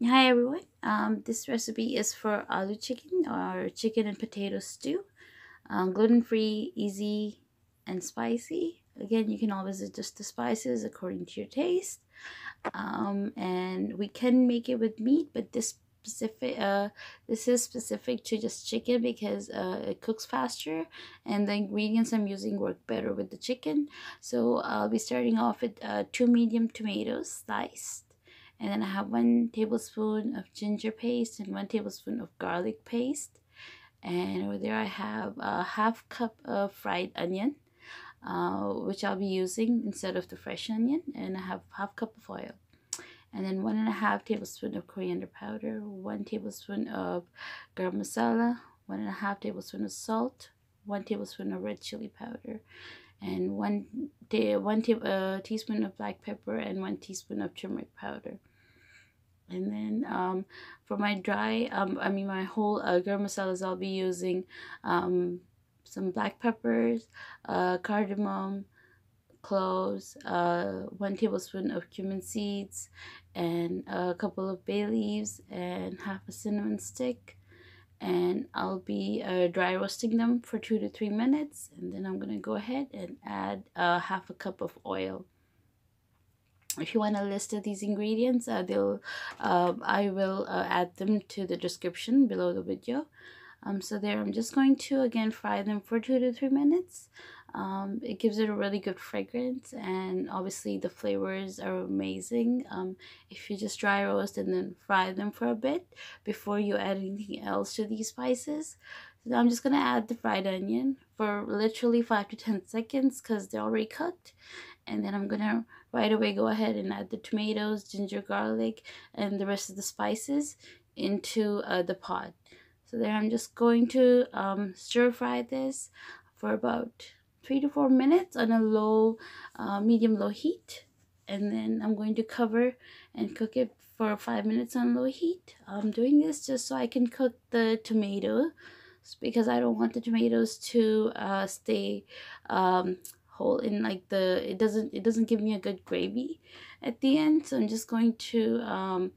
Hi everyone. This recipe is for aloo chicken or chicken and potato stew. Gluten-free, easy, and spicy. Again, you can always adjust the spices according to your taste. And we can make it with meat, but this is specific to just chicken because it cooks faster, and the ingredients I'm using work better with the chicken. So I'll be starting off with two medium tomatoes sliced, and then I have 1 tablespoon of ginger paste and 1 tablespoon of garlic paste. And over there I have a half cup of fried onion, which I'll be using instead of the fresh onion, and I have half cup of oil, and then 1.5 tablespoon of coriander powder, 1 tablespoon of garam masala, 1.5 tablespoon of salt, 1 tablespoon of red chili powder, and teaspoon of black pepper, and 1 teaspoon of turmeric powder. And then for my my whole garam masalas, I'll be using some black peppers, cardamom, cloves, 1 tablespoon of cumin seeds, and a couple of bay leaves, and half a cinnamon stick. And I'll be dry roasting them for 2 to 3 minutes, and then I'm gonna go ahead and add half a cup of oil. If you want a list of these ingredients, I will add them to the description below the video. So there, I'm just going to again fry them for 2 to 3 minutes. It gives it a really good fragrance, and obviously the flavors are amazing if you just dry roast and then fry them for a bit before you add anything else to these spices. So I'm just gonna add the fried onion for literally 5 to 10 seconds because they're already cooked, and then I'm gonna right away go ahead and add the tomatoes, ginger, garlic, and the rest of the spices into the pot. So there, I'm just going to stir fry this for about 3 to 4 minutes on a medium low heat, and then I'm going to cover and cook it for 5 minutes on low heat. I'm doing this just so I can cook the tomatoes because I don't want the tomatoes to stay whole in like it doesn't give me a good gravy at the end. So I'm just going to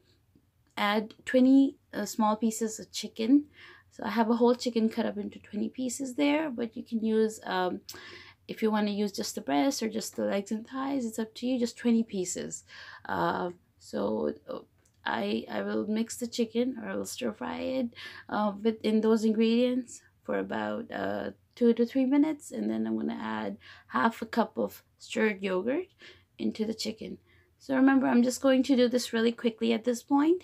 add 20 small pieces of chicken. So I have a whole chicken cut up into 20 pieces there, but you can use if you want to use just the breast or just the legs and thighs, it's up to you. Just 20 pieces. So I will mix the chicken, or I will stir fry it within those ingredients for about 2 to 3 minutes, and then I'm going to add half a cup of stirred yogurt into the chicken. So remember, I'm just going to do this really quickly at this point.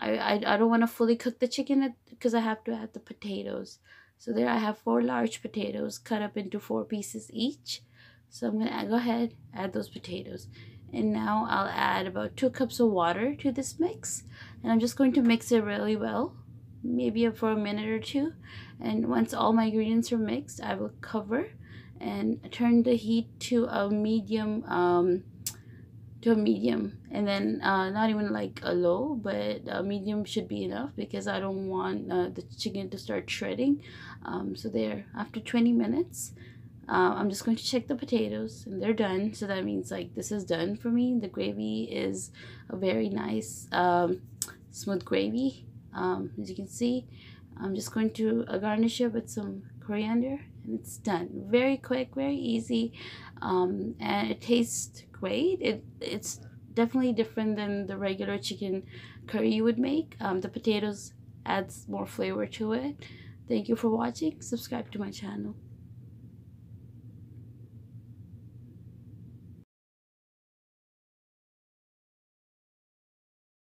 I don't want to fully cook the chicken because I have to add the potatoes. So there I have 4 large potatoes cut up into 4 pieces each. So I'm going to go ahead, add those potatoes. And now I'll add about 2 cups of water to this mix. And I'm just going to mix it really well, maybe for a minute or two. And once all my ingredients are mixed, I will cover and turn the heat to a medium, and then not even like a low, but a medium should be enough because I don't want the chicken to start shredding. So there, after 20 minutes, I'm just going to check the potatoes, and they're done. So that means like this is done for me. The gravy is a very nice smooth gravy. As you can see, I'm just going to garnish it with some coriander, and it's done. Very quick, very easy, and it tastes great. It's definitely different than the regular chicken curry you would make. The potatoes adds more flavor to it. Thank you for watching. Subscribe to my channel.